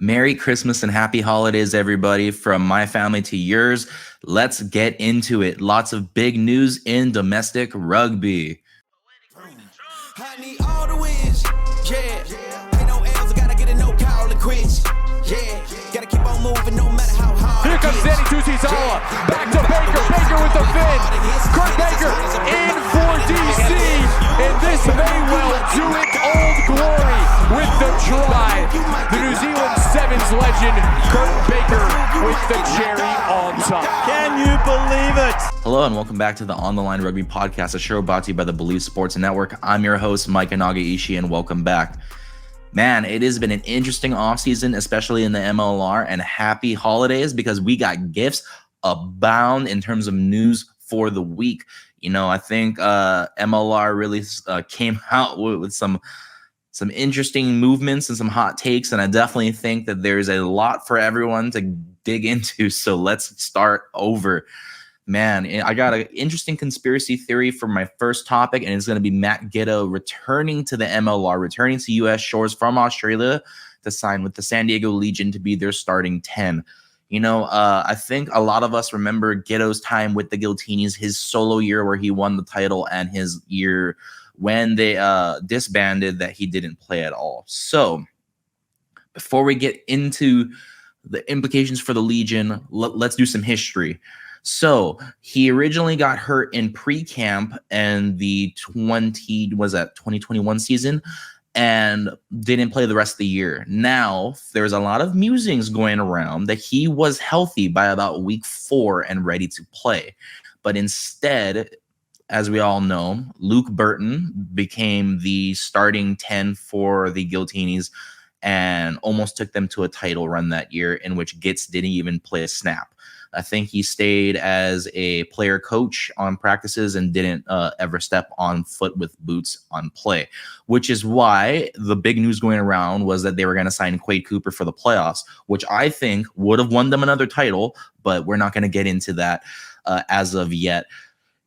Merry Christmas and happy holidays, everybody, from my family to yours. Let's get into it. Lots of big news in domestic rugby. I need all the wins, yeah. Ain't no L's, I gotta get a no call and quits, yeah. Gotta keep on moving no matter how hard. Here comes Danny Tucci-Zala, back to Baker, Baker with the fin. Kurt Baker in for DC, and this may well do it old glory with the try. The New Zealand Sevens legend, Kurt Baker with the cherry on top. Can you believe it? Hello and welcome back to the On the Line Rugby Podcast, a show brought to you by the Believe Sports Network. I'm your host, Mike Nagaishi, and welcome back. Man, it has been an interesting offseason, especially in the MLR, and happy holidays because we got gifts abound in terms of news for the week. You know, I think MLR really came out with some interesting movements and some hot takes, and I definitely think that there's a lot for everyone to dig into. So let's start over. Man, I got an interesting conspiracy theory for my first topic, and it's going to be Matt Giteau returning to the MLR, returning to U.S. shores from Australia to sign with the San Diego Legion to be their starting 10. You know, I think a lot of us remember Giteau's time with the Giltinis, his solo year where he won the title, and his year when they disbanded that he didn't play at all. So before we get into the implications for the Legion, let's do some history. So he originally got hurt in pre-camp and the 2021 season and didn't play the rest of the year. Now, there's a lot of musings going around that he was healthy by about week 4 and ready to play. But instead, as we all know, Luke Burton became the starting 10 for the Giltinis and almost took them to a title run that year, in which Gitz didn't even play a snap. I think he stayed as a player coach on practices and didn't ever step on foot with boots on play, which is why the big news going around was that they were going to sign Quade Cooper for the playoffs, which I think would have won them another title, but we're not going to get into that as of yet.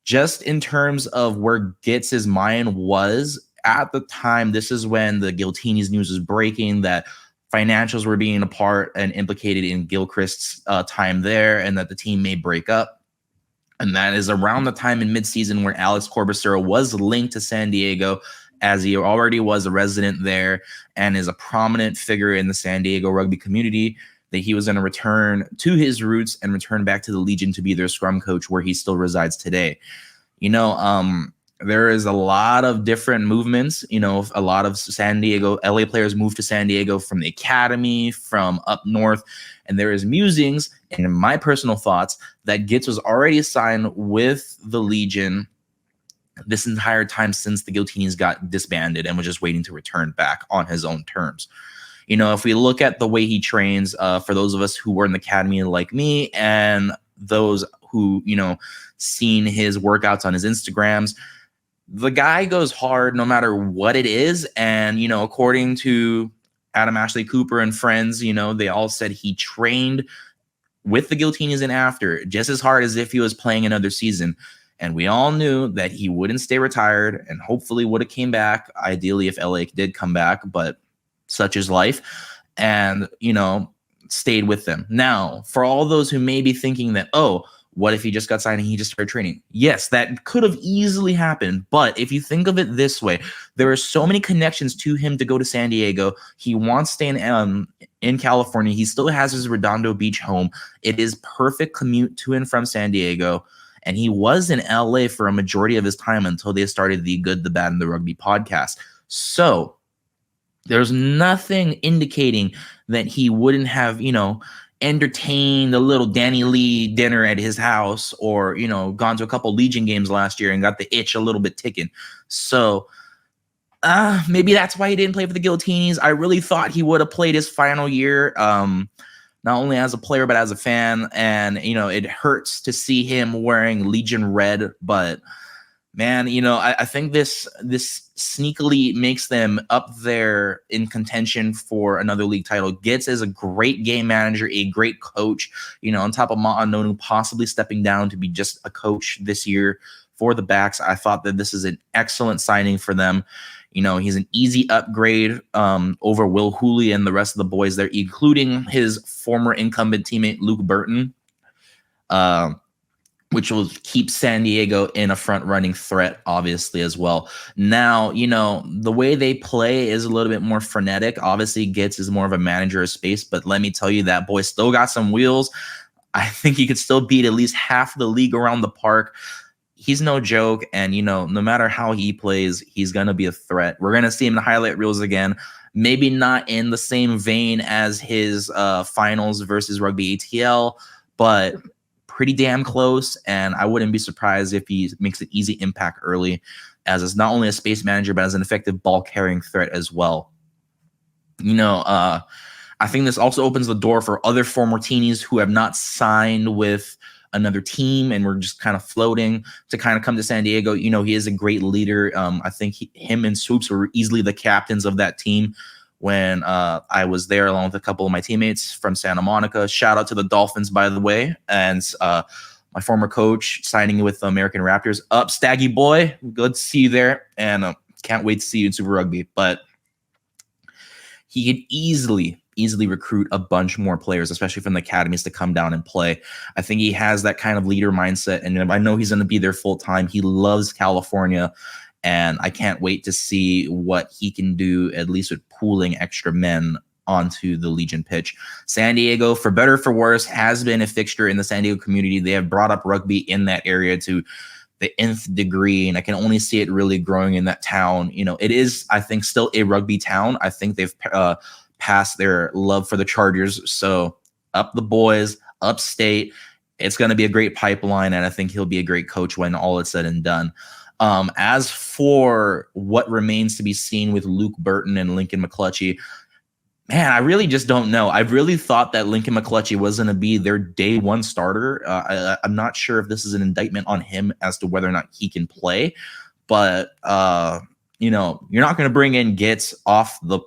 Just in terms of where Gitz's mind was at the time, this is when the Giltinis news was breaking that financials were being a part and implicated in Gilchrist's time there, and that the team may break up. And that is around the time in midseason where Alex Corbicero was linked to San Diego, as he already was a resident there and is a prominent figure in the San Diego rugby community, that he was going to return to his roots and return back to the Legion to be their scrum coach, where he still resides today. You know, there is a lot of different movements. You know, a lot of San Diego, LA players moved to San Diego from the academy, from up north. And there is musings, and in my personal thoughts, that Gitz was already signed with the Legion this entire time since the Giltinis got disbanded and was just waiting to return back on his own terms. You know, if we look at the way he trains, for those of us who were in the academy like me and those who, you know, seen his workouts on his Instagrams, the guy goes hard no matter what it is. And, you know, according to Adam Ashley Cooper and friends, you know, they all said he trained with the Giltinis and after just as hard as if he was playing another season. And we all knew that he wouldn't stay retired and hopefully would have came back, ideally if LA did come back, but such is life. And, you know, stayed with them. Now, for all those who may be thinking that, oh, what if he just got signed and he just started training? Yes, that could have easily happened. But if you think of it this way, there are so many connections to him to go to San Diego. He wants to stay in California. He still has his Redondo Beach home. It is perfect commute to and from San Diego. And he was in LA for a majority of his time until they started the Good, the Bad, and the Rugby podcast. So there's nothing indicating that he wouldn't have, you know, entertained a little Danny Lee dinner at his house, or, you know, gone to a couple Legion games last year and got the itch a little bit ticking. So maybe that's why he didn't play for the Giltinis. I really thought he would have played his final year, not only as a player, but as a fan. And, you know, it hurts to see him wearing Legion red, but man, you know, I think this sneakily makes them up there in contention for another league title. Gitz is a great game manager, a great coach, you know, on top of Ma'anonu possibly stepping down to be just a coach this year for the backs. I thought that this is an excellent signing for them. He's an easy upgrade over Will Hooley and the rest of the boys there, including his former incumbent teammate Luke Burton, which will keep San Diego in a front-running threat, obviously, as well. Now, the way they play is a little bit more frenetic. Obviously, Gitz is more of a manager of space, but let me tell you, that boy still got some wheels. I think he could still beat at least half the league around the park. He's no joke, and no matter how he plays, he's gonna be a threat. We're gonna see him in the highlight reels again. Maybe not in the same vein as his finals versus Rugby ATL, but pretty damn close. And I wouldn't be surprised if he makes an easy impact early, as it's not only a space manager but as an effective ball carrying threat as well. I think this also opens the door for other former teenies who have not signed with another team and we're just kind of floating to kind of come to San Diego. He is a great leader. I think him and Swoops were easily the captains of that team when I was there, along with a couple of my teammates from Santa Monica. Shout out to the Dolphins, by the way, and my former coach signing with the American Raptors. Up, Staggy boy. Good to see you there, and can't wait to see you in Super Rugby. But he could easily recruit a bunch more players, especially from the academies, to come down and play. I think he has that kind of leader mindset, and I know he's going to be there full time. He loves California, and I can't wait to see what he can do, at least with pooling extra men onto the Legion pitch. San Diego, for better or for worse, has been a fixture in the San Diego community. They have brought up rugby in that area to the nth degree, and I can only see it really growing in that town. It is, I think, still a rugby town. I think they've past their love for the Chargers. So up the boys, upstate. It's going to be a great pipeline, and I think he'll be a great coach when all is said and done. As for what remains to be seen with Luke Burton and Lincoln McClutchy, man, I really just don't know. I really thought that Lincoln McClutchy was going to be their day one starter. I'm not sure if this is an indictment on him as to whether or not he can play, but you're not going to bring in Gitz off the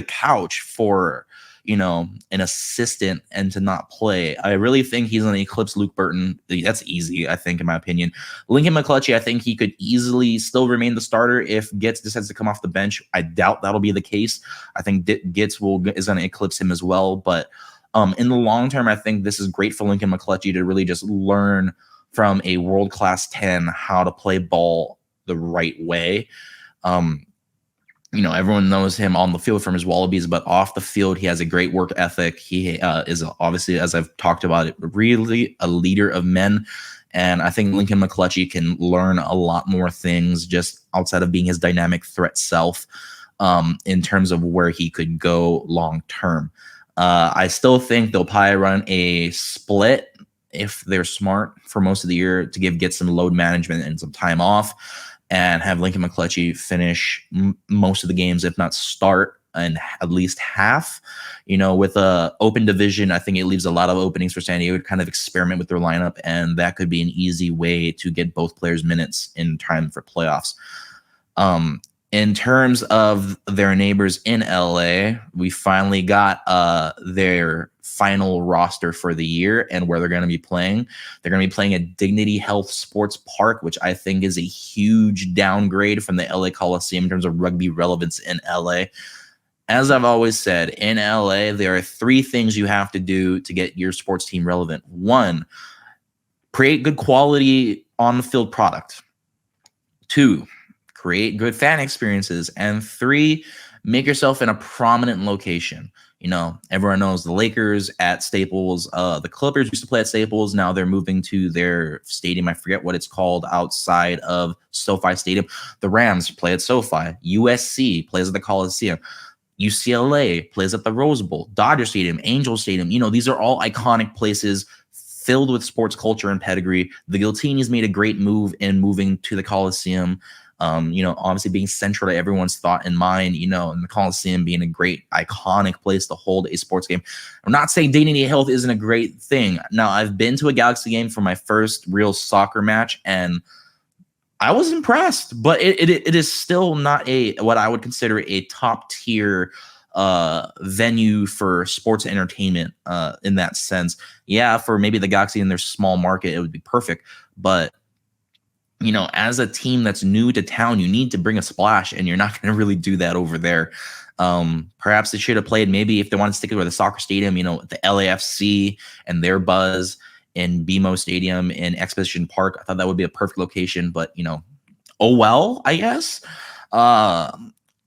couch for an assistant and to not play. I really think he's going to eclipse Luke Burton. That's easy, I think, in my opinion. Lincoln McClutchy, I think he could easily still remain the starter if Gitz decides to come off the bench. I doubt that'll be the case. I think Gitz is going to eclipse him as well. But in the long term, I think this is great for Lincoln McClutchy to really just learn from a world-class 10 how to play ball the right way. Everyone knows him on the field from his Wallabies, but off the field, he has a great work ethic. He is obviously, as I've talked about it, really a leader of men. And I think Lincoln McClutchy can learn a lot more things just outside of being his dynamic threat self in terms of where he could go long term. I still think they'll probably run a split if they're smart for most of the year to get some load management and some time off, and have Lincoln McClutchy finish most of the games, if not start in at least half. With a open division, I think it leaves a lot of openings for San Diego to kind of experiment with their lineup, and that could be an easy way to get both players minutes in time for playoffs. In terms of their neighbors in LA, we finally got their final roster for the year and where they're going to be playing. They're going to be playing at Dignity Health Sports Park, which I think is a huge downgrade from the LA Coliseum in terms of rugby relevance in LA. As I've always said, in LA, there are three things you have to do to get your sports team relevant. One, create good quality on-the-field product. Two, create good fan experiences. And three, make yourself in a prominent location. Everyone knows the Lakers at Staples. The Clippers used to play at Staples. Now they're moving to their stadium. I forget what it's called outside of SoFi Stadium. The Rams play at SoFi. USC plays at the Coliseum. UCLA plays at the Rose Bowl. Dodger Stadium, Angel Stadium. These are all iconic places filled with sports culture and pedigree. The Giltinis made a great move in moving to the Coliseum. Obviously being central to everyone's thought and mind, and the Coliseum being a great iconic place to hold a sports game. I'm not saying Dignity Health isn't a great thing. Now, I've been to a Galaxy game for my first real soccer match, and I was impressed, but it is still not what I would consider a top tier venue for sports entertainment in that sense. Yeah, for maybe the Galaxy in their small market, it would be perfect, but as a team that's new to town, you need to bring a splash, and you're not going to really do that over there. Perhaps they should have played, maybe if they wanted to stick with the soccer stadium, the LAFC and their buzz in BMO Stadium in Exposition Park. I thought that would be a perfect location, but oh well, I guess. Uh,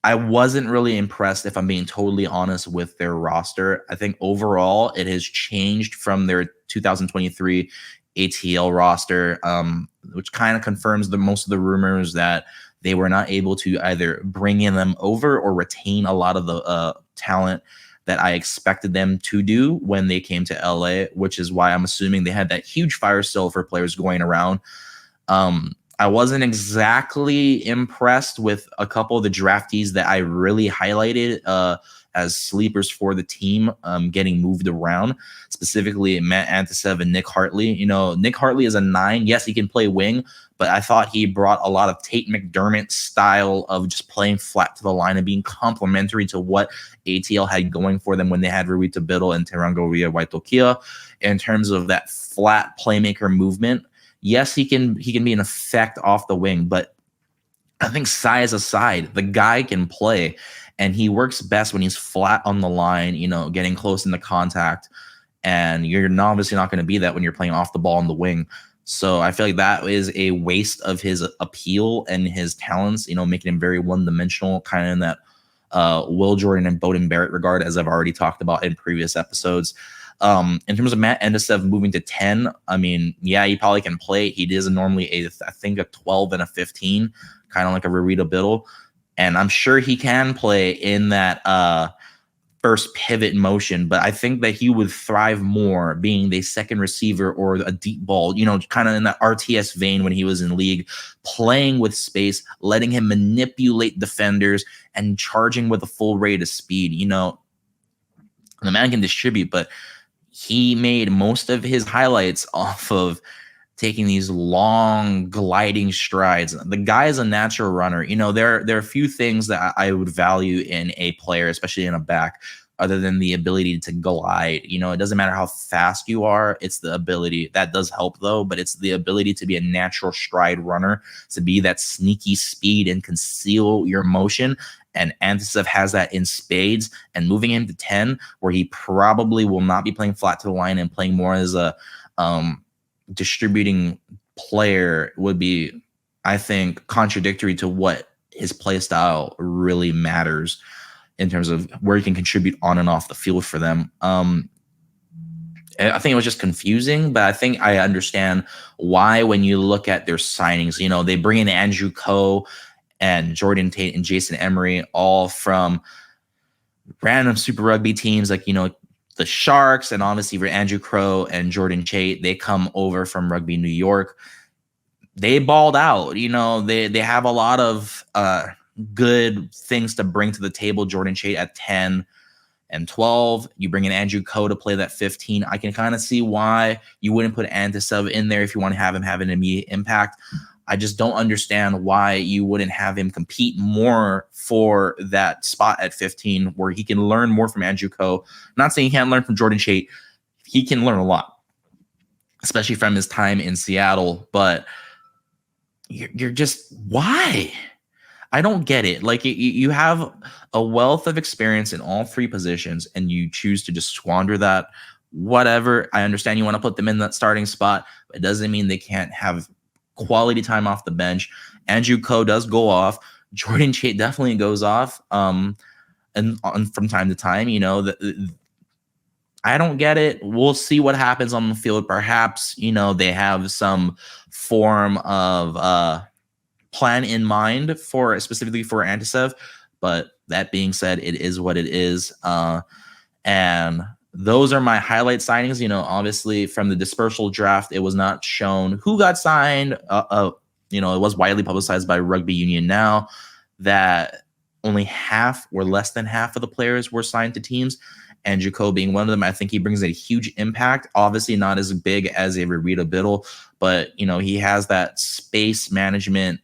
I wasn't really impressed, if I'm being totally honest, with their roster. I think overall it has changed from their 2023 ATL roster, which kind of confirms most of the rumors that they were not able to either bring in them over or retain a lot of the talent that I expected them to do when they came to LA, which is why I'm assuming they had that huge fire sale for players going around. I wasn't exactly impressed with a couple of the draftees that I really highlighted as sleepers for the team getting moved around, specifically Matt Antisev and Nick Hartley. Nick Hartley is a 9. Yes, he can play wing, but I thought he brought a lot of Tate McDermott style of just playing flat to the line and being complementary to what ATL had going for them when they had Ruita Biddle and Terango Waitokia in terms of that flat playmaker movement. Yes, he can be an effect off the wing, but I think size aside, the guy can play, and he works best when he's flat on the line, getting close into contact. And you're obviously not going to be that when you're playing off the ball on the wing. So I feel like that is a waste of his appeal and his talents, making him very one-dimensional, kind of in that Will Jordan and Bowden Barrett regard, as I've already talked about in previous episodes. In terms of Matt Endisev moving to 10, I mean, yeah, he probably can play. He is normally I think a 12 and a 15, kind of like a Ruita Biddle. And I'm sure he can play in that first pivot motion, but I think that he would thrive more being the second receiver or a deep ball, kind of in that RTS vein when he was in league, playing with space, letting him manipulate defenders and charging with a full rate of speed. The man can distribute, but he made most of his highlights off of taking these long gliding strides. The guy is a natural runner. There are a few things that I would value in a player, especially in a back, other than the ability to glide. It doesn't matter how fast you are. It's the ability that does help though, but it's the ability to be a natural stride runner, to be that sneaky speed and conceal your motion. And Antisev has that in spades, and moving him to 10, where he probably will not be playing flat to the line and playing more as a distributing player would be, I think, contradictory to what his play style really matters in terms of where he can contribute on and off the field for them. I think it was just confusing, but I think I understand why when you look at their signings. They bring in Andrew Coe and Jordan Tate and Jason Emery, all from random Super Rugby teams like, the Sharks, and obviously for Andrew Crow and Jordan Tate, they come over from Rugby New York. They balled out. They have a lot of good things to bring to the table. Jordan Tate at 10 and 12. You bring in Andrew Coe to play that 15. I can kind of see why you wouldn't put Antisev in there if you want to have him have an immediate impact. I just don't understand why you wouldn't have him compete more for that spot at 15, where he can learn more from Andrew Coe. I'm not saying he can't learn from Jordan Tate. He can learn a lot, especially from his time in Seattle. But you're just, why? I don't get it. Like, you have a wealth of experience in all three positions, and you choose to just squander that. Whatever. I understand you want to put them in that starting spot, but it doesn't mean they can't have quality time off the bench. Andrew Coe does go off. Jordan Tate definitely goes off. And from time to time, I don't get it. We'll see what happens on the field. Perhaps, they have some form of plan in mind for specifically for Antisev. But that being said, it is what it is. And those are my highlight signings. Obviously from the dispersal draft, it was not shown who got signed. It was widely publicized by Rugby Union Now that only half or less than half of the players were signed to teams. And Jaco being one of them. I think he brings a huge impact. Obviously not as big as a Ruita Biddle, but he has that space management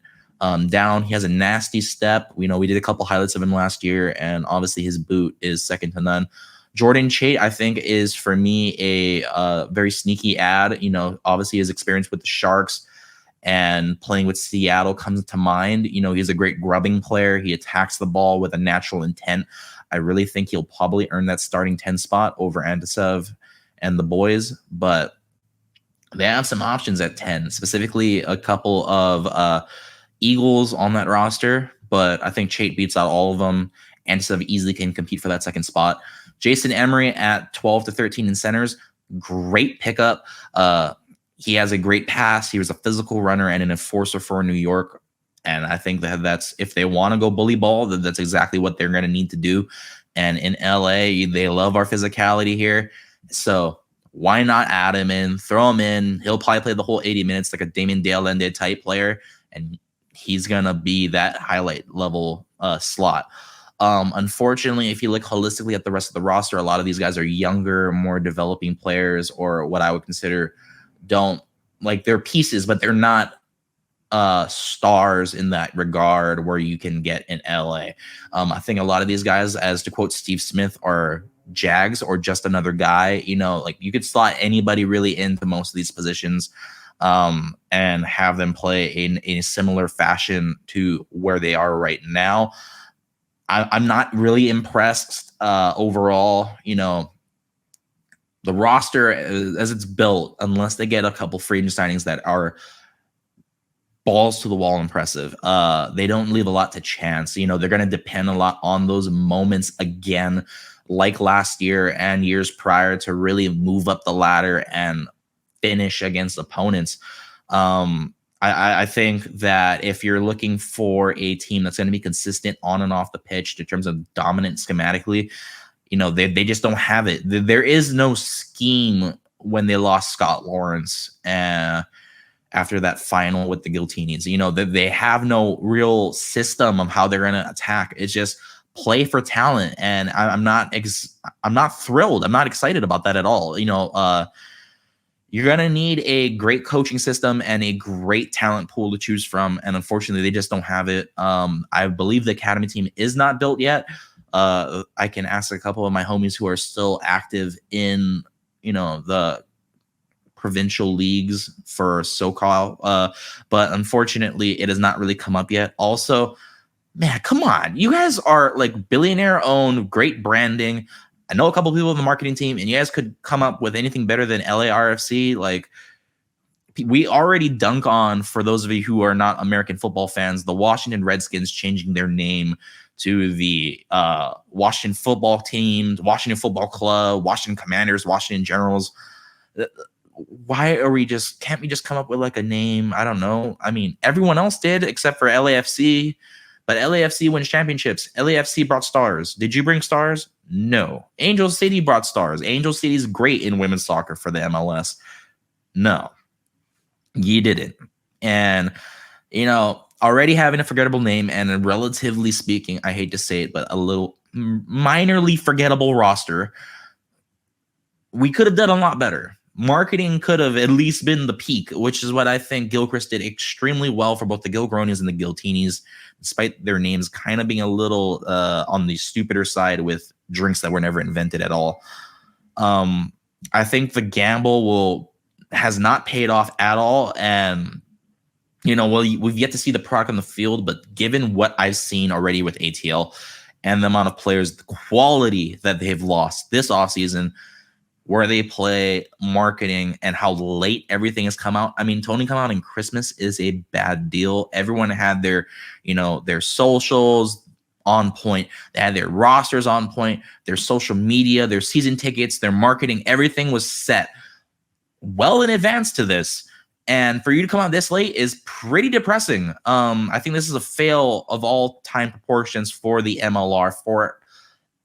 down. He has a nasty step. We did a couple highlights of him last year, and obviously his boot is second to none. Jordan Tate, I think, is for me a very sneaky ad. Obviously his experience with the Sharks and playing with Seattle comes to mind. He's a great grubbing player. He attacks the ball with a natural intent. I really think he'll probably earn that starting 10 spot over Antisev and the boys, but they have some options at 10, specifically a couple of Eagles on that roster, but I think Chait beats out all of them. Antisev easily can compete for that second spot. Jason Emery at 12 to 13 in centers, great pickup. He has a great pass. He was a physical runner and an enforcer for New York. And I think that's if they want to go bully ball, that's exactly what they're going to need to do. And in LA, they love our physicality here. So why not add him in, throw him in? He'll probably play the whole 80 minutes like a Damien Dale-Lende type player. And he's going to be that highlight level slot. Unfortunately, if you look holistically at the rest of the roster, a lot of these guys are younger, more developing players, or what I would consider they're pieces, but they're not stars in that regard where you can get in LA. I think a lot of these guys, as to quote Steve Smith, are Jags or just another guy. You could slot anybody really into most of these positions and have them play in a similar fashion to where they are right now. I'm not really impressed overall. The roster as it's built, unless they get a couple free agent signings that are balls to the wall impressive, they don't leave a lot to chance. They're going to depend a lot on those moments again, like last year and years prior, to really move up the ladder and finish against opponents. I think that if you're looking for a team that's going to be consistent on and off the pitch in terms of dominant schematically, they just don't have it. There is no scheme when they lost Scott Lawrence after that final with the Giltinis. They have no real system of how they're going to attack. It's just play for talent, and I'm not thrilled. I'm not excited about that at all. You're going to need a great coaching system and a great talent pool to choose from. And unfortunately, they just don't have it. I believe the academy team is not built yet. I can ask a couple of my homies who are still active in, the provincial leagues for SoCal. But unfortunately, it has not really come up yet. Also, man, come on. You guys are like billionaire owned, great branding. I know a couple people in the marketing team, and you guys could come up with anything better than LARFC. Like, we already dunk on, for those of you who are not American football fans, the Washington Redskins changing their name to the Washington football team, Washington Football Club, Washington Commanders, Washington Generals. Why can't we just come up with like a name? I don't know. I mean, everyone else did except for LAFC. But LAFC wins championships. LAFC brought stars. Did you bring stars? No. Angel City brought stars. Angel City is great in women's soccer for the MLS. No, you didn't. And, already having a forgettable name and relatively speaking, I hate to say it, but a little minorly forgettable roster, we could have done a lot better. Marketing could have at least been the peak, which is what I think Gilchrist did extremely well for both the Gilgronis and the Giltinis, despite their names kind of being a little on the stupider side with drinks that were never invented at all. I think the gamble has not paid off at all. And, we've yet to see the product on the field, but given what I've seen already with ATL and the amount of players, the quality that they've lost this offseason, where they play, marketing, and how late everything has come out. I mean, Tony come out in Christmas is a bad deal. Everyone had their socials on point. They had their rosters on point, their social media, their season tickets, their marketing. Everything was set well in advance to this. And for you to come out this late is pretty depressing. I think this is a fail of all time proportions for the MLR, for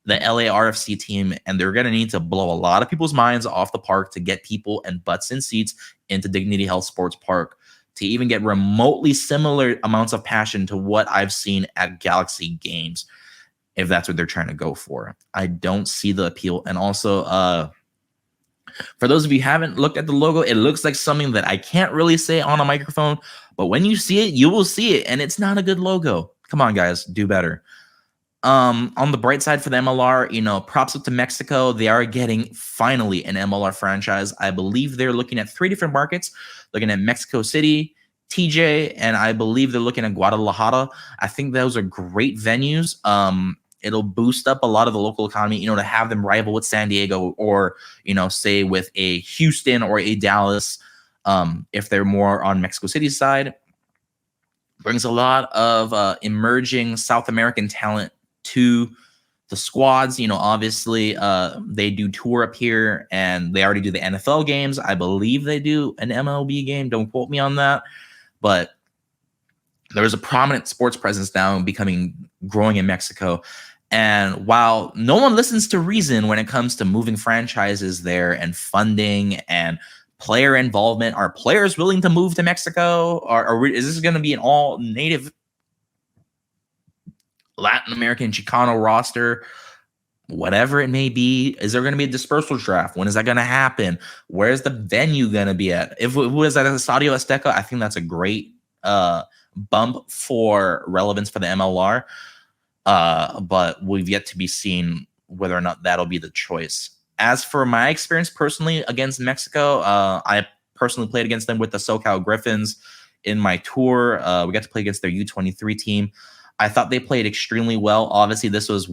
the LARFC team, and they're going to need to blow a lot of people's minds off the park to get people and butts in seats into Dignity Health Sports Park to even get remotely similar amounts of passion to what I've seen at Galaxy games, if that's what they're trying to go for. I don't see the appeal. And also, for those of you who haven't looked at the logo, it looks like something that I can't really say on a microphone, but when you see it, you will see it, and it's not a good logo. Come on, guys, do better. On the bright side for the MLR, props up to Mexico. They are getting finally an MLR franchise. I believe they're looking at 3 different markets, looking at Mexico City, TJ, and I believe they're looking at Guadalajara. I think those are great venues. It'll boost up a lot of the local economy, to have them rival with San Diego or, say with a Houston or a Dallas, if they're more on Mexico City's side. Brings a lot of emerging South American talent to the squads. Obviously, they do tour up here, and they already do the NFL games. I believe they do an MLB game. Don't quote me on that. But there's a prominent sports presence now growing in Mexico. And while no one listens to reason when it comes to moving franchises there and funding and player involvement, are players willing to move to Mexico? Or is this going to be an all native Latin American Chicano roster? Whatever it may be, is there going to be a dispersal draft? When is that going to happen? Where's the venue going to be at? If it was at Estadio Azteca, I think that's a great bump for relevance for the MLR. But we've yet to be seen whether or not that'll be the choice. As for my experience personally against Mexico, I personally played against them with the SoCal Griffins in my tour. We got to play against their U23 team. I thought they played extremely well. Obviously, this was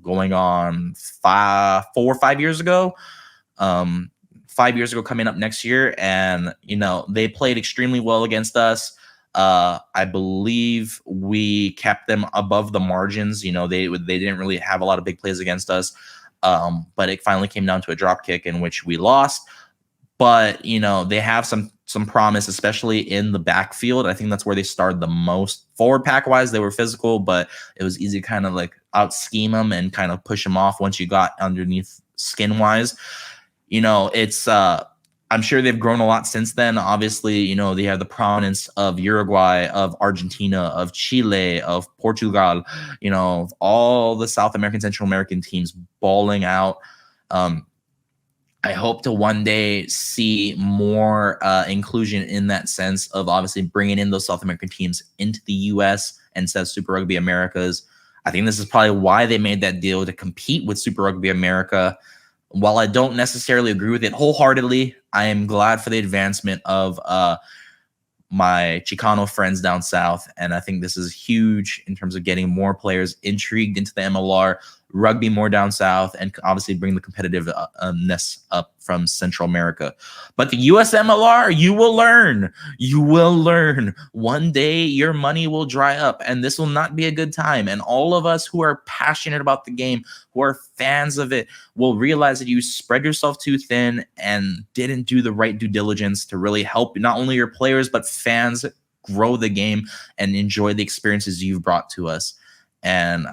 going on 4 or 5 years ago. 5 years ago, coming up next year, and they played extremely well against us. I believe we kept them above the margins. They didn't really have a lot of big plays against us, but it finally came down to a drop kick in which we lost. But they have some promise, especially in the backfield. I think that's where they started the most. Forward pack wise, they were physical, but it was easy to kind of like out scheme them and kind of push them off once you got underneath skin wise. It's I'm sure they've grown a lot since then. Obviously, they have the prominence of Uruguay, of Argentina, of Chile, of Portugal, all the South American, Central American teams balling out. I hope to one day see more inclusion in that sense of obviously bringing in those South American teams into the U.S. instead of Super Rugby Americas. I think this is probably why they made that deal, to compete with Super Rugby America. While I don't necessarily agree with it wholeheartedly, I am glad for the advancement of my Chicano friends down south. And I think this is huge in terms of getting more players intrigued into the MLR, rugby more down south, and obviously bring the competitiveness up from Central America. But the USMLR, you will learn. You will learn. One day your money will dry up, and this will not be a good time. And all of us who are passionate about the game, who are fans of it, will realize that you spread yourself too thin and didn't do the right due diligence to really help not only your players, but fans grow the game and enjoy the experiences you've brought to us. And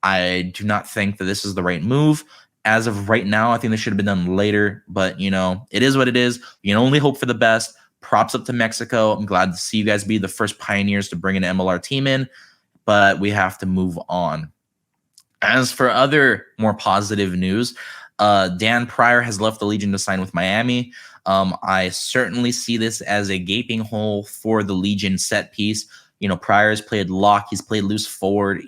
I do not think that this is the right move. As of right now, I think this should have been done later, but it is what it is. You can only hope for the best. Props up to Mexico. I'm glad to see you guys be the first pioneers to bring an MLR team in, but we have to move on. As for other more positive news, Dan Pryor has left the Legion to sign with Miami. I certainly see this as a gaping hole for the Legion set piece. Pryor's played lock. He's played loose forward.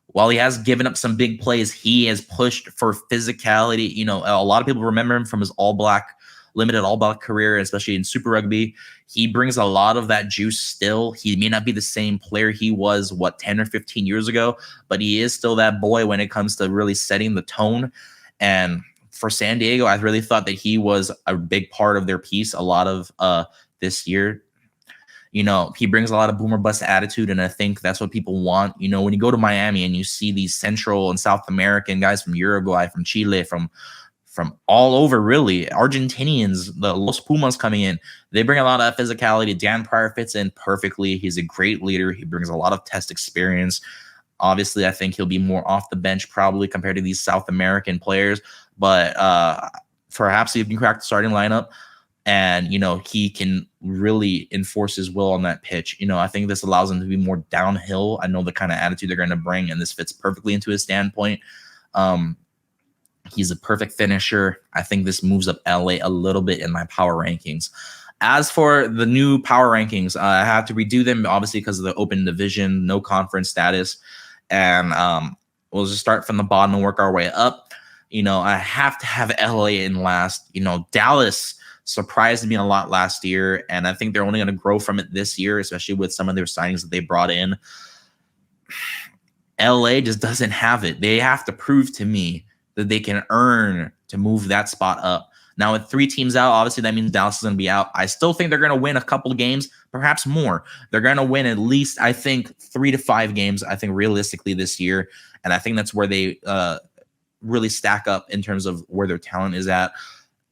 While he has given up some big plays, he has pushed for physicality. A lot of people remember him from his limited all-black career, especially in Super Rugby. He brings a lot of that juice still. He may not be the same player he was, 10 or 15 years ago, but he is still that boy when it comes to really setting the tone. And for San Diego, I really thought that he was a big part of their piece a lot of this year. He brings a lot of boomer bust attitude, and I think that's what people want. When you go to Miami and you see these Central and South American guys from Uruguay, from Chile, from all over, really, Argentinians, the Los Pumas coming in, they bring a lot of physicality. Dan Pryor fits in perfectly. He's a great leader. He brings a lot of test experience. Obviously, I think he'll be more off the bench probably compared to these South American players, but perhaps he can crack the starting lineup. And, he can really enforce his will on that pitch. I think this allows him to be more downhill. I know the kind of attitude they're going to bring, and this fits perfectly into his standpoint. He's a perfect finisher. I think this moves up LA a little bit in my power rankings. As for the new power rankings, I have to redo them, obviously, because of the open division, no conference status. And we'll just start from the bottom and work our way up. I have to have LA in last. Dallas surprised me a lot last year, and I think they're only going to grow from it this year, especially with some of their signings that they brought in. LA just doesn't have it. They have to prove to me that they can earn to move that spot up. Now, with 3 teams out, obviously that means Dallas is going to be out. I still think they're going to win a couple of games, perhaps more. They're going to win at least, I think, 3 to 5 games, I think, realistically this year. And I think that's where they really stack up in terms of where their talent is at.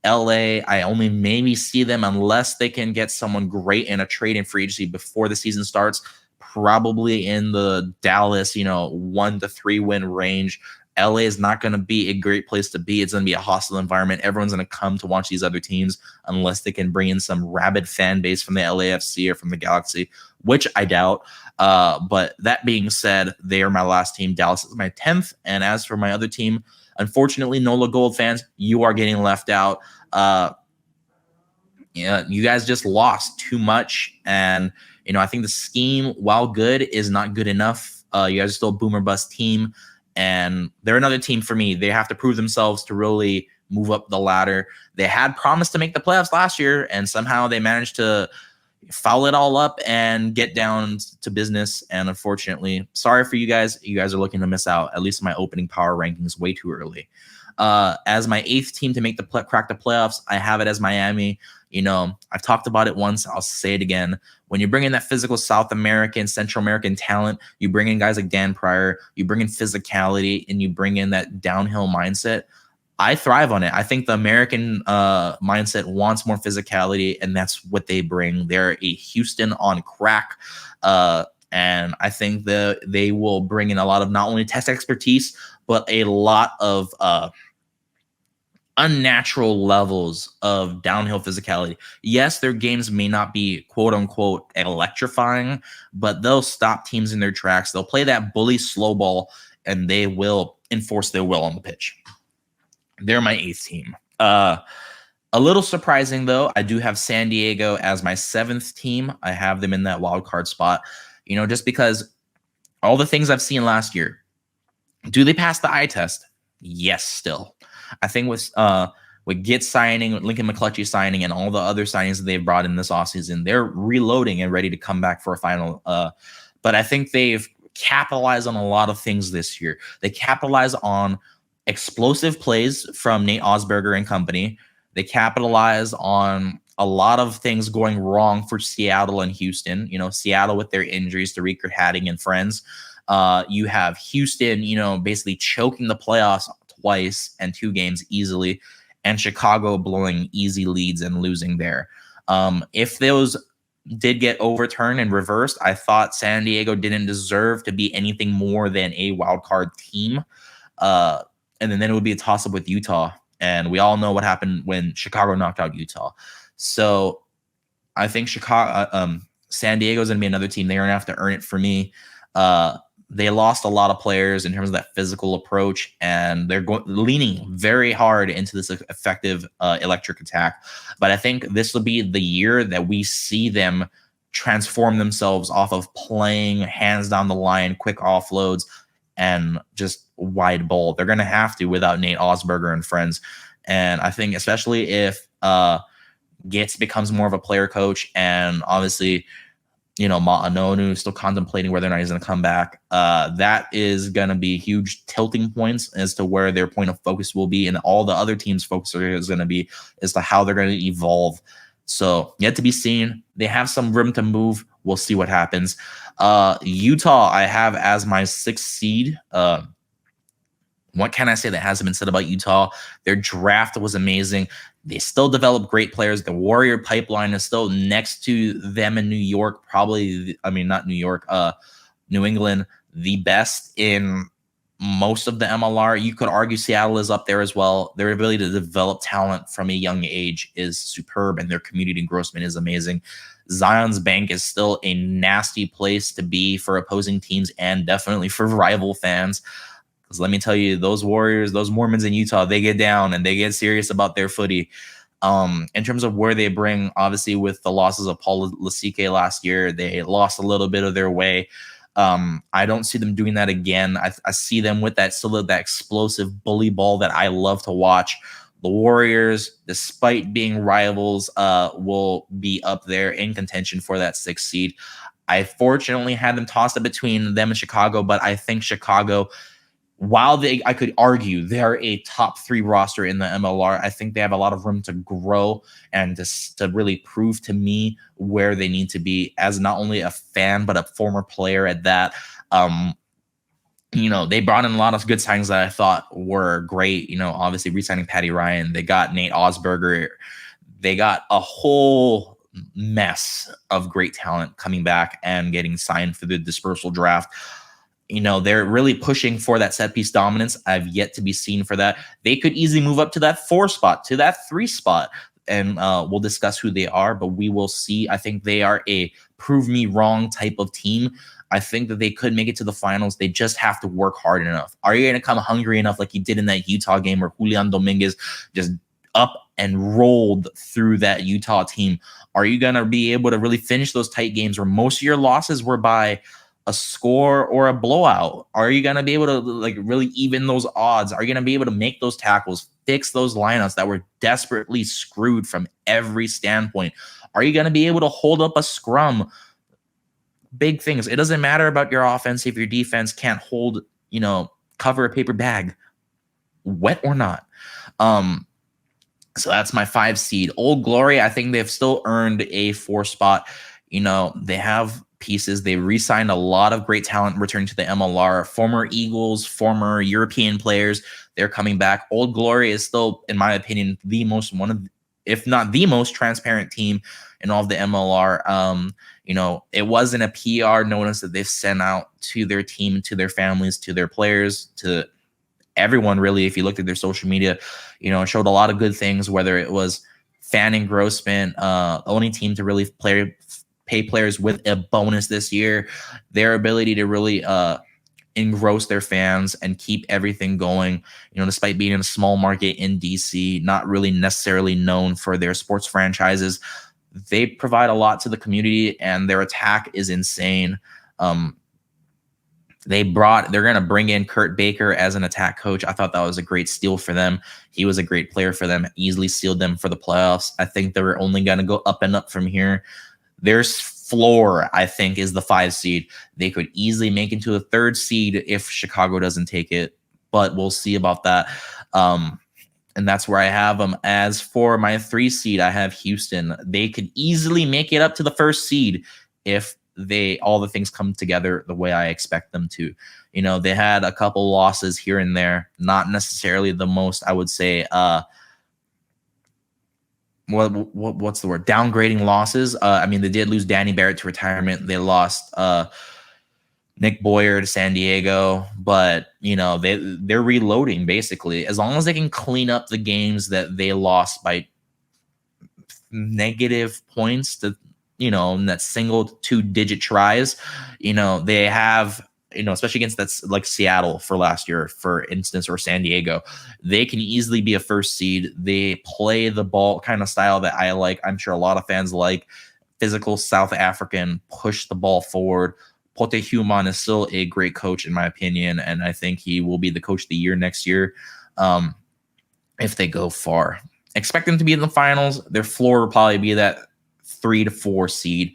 LA, I only maybe see them unless they can get someone great in a trade and free agency before the season starts, probably in the Dallas, 1 to 3 win range. LA is not going to be a great place to be. It's going to be a hostile environment. Everyone's going to come to watch these other teams unless they can bring in some rabid fan base from the LAFC or from the Galaxy, which I doubt. But that being said, they are my last team. Dallas is my 10th. And as for my other team, unfortunately, NOLA Gold fans, you are getting left out. You guys just lost too much. And, I think the scheme, while good, is not good enough. You guys are still a boom or bust team. And they're another team for me. They have to prove themselves to really move up the ladder. They had promised to make the playoffs last year, and somehow they managed to foul it all up and get down to business. And unfortunately, sorry for you guys. You guys are looking to miss out. At least my opening power rankings way too early. As my 8th team to make the crack the playoffs, I have it as Miami. I've talked about it once. I'll say it again. When you bring in that physical South American, Central American talent, you bring in guys like Dan Pryor, you bring in physicality, and you bring in that downhill mindset. I thrive on it. I think the American mindset wants more physicality, and that's what they bring. They're a Houston on crack. And I think they will bring in a lot of not only test expertise, but a lot of unnatural levels of downhill physicality. Yes, their games may not be quote unquote electrifying, but they'll stop teams in their tracks. They'll play that bully slow ball, and they will enforce their will on the pitch. They're my 8th team. A little surprising, though, I do have San Diego as my 7th team. I have them in that wild card spot, just because all the things I've seen last year. Do they pass the eye test? Yes, still. I think with Git signing, with Lincoln McClutchy signing, and all the other signings that they've brought in this offseason, they're reloading and ready to come back for a final. But I think they've capitalized on a lot of things this year. They capitalize on explosive plays from Nate Osberger and company. They capitalize on a lot of things going wrong for Seattle and Houston. Seattle with their injuries to Rieker, Hatting, and friends. You have Houston, basically choking the playoffs twice and 2 games easily, and Chicago blowing easy leads and losing there. If those did get overturned and reversed, I thought San Diego didn't deserve to be anything more than a wild card team. And then it would be a toss-up with Utah. And we all know what happened when Chicago knocked out Utah. So I think San Diego is going to be another team. They're going to have to earn it for me. They lost a lot of players in terms of that physical approach, and they're leaning very hard into this effective electric attack. But I think this will be the year that we see them transform themselves off of playing hands down the line, quick offloads, and just wide ball. They're going to have to without Nate Osberger and friends. And I think especially if Gitz becomes more of a player coach, and obviously Ma'anonu still contemplating whether or not he's going to come back. That is going to be huge tilting points as to where their point of focus will be, and all the other teams' focus is going to be as to how they're going to evolve. So yet to be seen. They have some room to move. We'll see what happens. Utah, I have as my 6th seed. What can I say that hasn't been said about Utah? Their draft was amazing. They still develop great players. The Warrior pipeline is still next to them in New York. Not New York, New England, the best in most of the MLR. You could argue Seattle is up there as well. Their ability to develop talent from a young age is superb, and their community engrossment is amazing. Zion's Bank is still a nasty place to be for opposing teams and definitely for rival fans. Because let me tell you, those Warriors, those Mormons in Utah, they get down and they get serious about their footy. In terms of where they bring, obviously with the losses of Paul Lasike last year, they lost a little bit of their way. I don't see them doing that again. I see them with that explosive bully ball that I love to watch. The Warriors, despite being rivals, will be up there in contention for that 6th seed. I fortunately had them tossed up between them and Chicago, but I think Chicago, while I could argue they're a top 3 roster in the MLR, I think they have a lot of room to grow and to really prove to me where they need to be as not only a fan, but a former player at that. They brought in a lot of good signings that I thought were great. Obviously re-signing Patty Ryan. They got Nate Osberger. They got a whole mess of great talent coming back and getting signed for the dispersal draft. They're really pushing for that set piece dominance. I've yet to be seen for that. They could easily move up to that 4 spot, to that 3 spot, and we'll discuss who they are, but we will see. I think they are a prove me wrong type of team. I think that they could make it to the finals. They just have to work hard enough. Are you going to come hungry enough like you did in that Utah game where Julian Dominguez just up and rolled through that Utah team? Are you going to be able to really finish those tight games where most of your losses were by a score or a blowout? Are you going to be able to really even those odds? Are you going to be able to make those tackles, fix those lineups that were desperately screwed from every standpoint? Are you going to be able to hold up a scrum? Big things. It doesn't matter about your offense if your defense can't hold, cover a paper bag, wet or not. So that's my 5 seed. Old Glory, I think they've still earned a 4 spot. They have pieces. They re-signed a lot of great talent returning to the MLR. Former Eagles, former European players, they're coming back. Old Glory is still, in my opinion, if not the most transparent team in all of the MLR. It wasn't a PR notice that they've sent out to their team, to their families, to their players, to everyone, really. If you looked at their social media, it showed a lot of good things, whether it was fan engrossment, only team to really pay players with a bonus this year, their ability to really engross their fans and keep everything going, despite being in a small market in DC, not really necessarily known for their sports franchises. They provide a lot to the community, and their attack is insane. They're going to bring in Kurt Baker as an attack coach. I thought that was a great steal for them. He was a great player for them, easily sealed them for the playoffs. I think they were only going to go up and up from here. Their floor, I think, is the 5 seed. They could easily make it to a 3rd seed if Chicago doesn't take it, but we'll see about that. And that's where I have them. As for my 3 seed, I have Houston. They could easily make it up to the 1st seed if all the things come together the way I expect them to. They had a couple losses here and there, not necessarily the most, I would say, what's the word? Downgrading losses. They did lose Danny Barrett to retirement. They lost Nick Boyer to San Diego, but they're reloading basically. As long as they can clean up the games that they lost by negative points to, in that single 2-digit tries, they have, especially against that's like Seattle for last year, for instance, or San Diego, they can easily be a 1st seed. They play the ball kind of style that I like. I'm sure a lot of fans like. Physical South African, push the ball forward. Pote Human is still a great coach, in my opinion, and I think he will be the coach of the year next year if they go far. Expect them to be in the finals. Their floor will probably be that 3 to 4 seed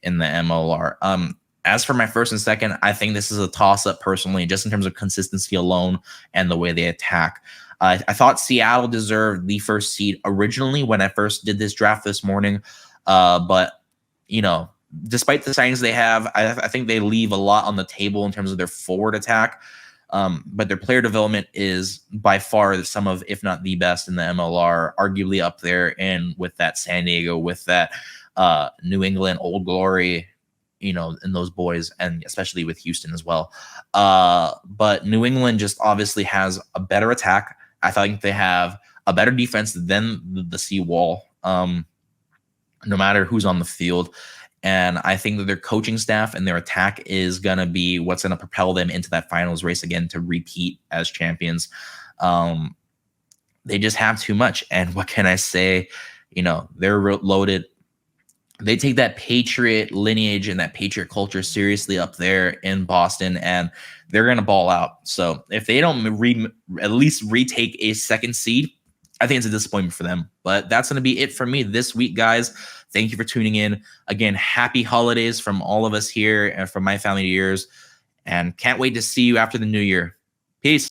in the MLR. As for my 1st and 2nd, I think this is a toss-up personally, just in terms of consistency alone and the way they attack. I thought Seattle deserved the 1st seed originally when I first did this draft this morning, but despite the signings they have, I think they leave a lot on the table in terms of their forward attack. But their player development is by far some of, if not the best in the MLR, arguably up there. And with that San Diego, with that New England, Old Glory, and those boys, and especially with Houston as well. But New England just obviously has a better attack. I think they have a better defense than the Seawall, no matter who's on the field. And I think that their coaching staff and their attack is going to be what's going to propel them into that finals race again to repeat as champions. They just have too much. And what can I say? They're loaded. They take that Patriot lineage and that Patriot culture seriously up there in Boston, and they're going to ball out. So if they don't at least retake a 2nd seed, I think it's a disappointment for them. But that's going to be it for me this week, guys. Thank you for tuning in. Again, happy holidays from all of us here and from my family to yours. And can't wait to see you after the new year. Peace.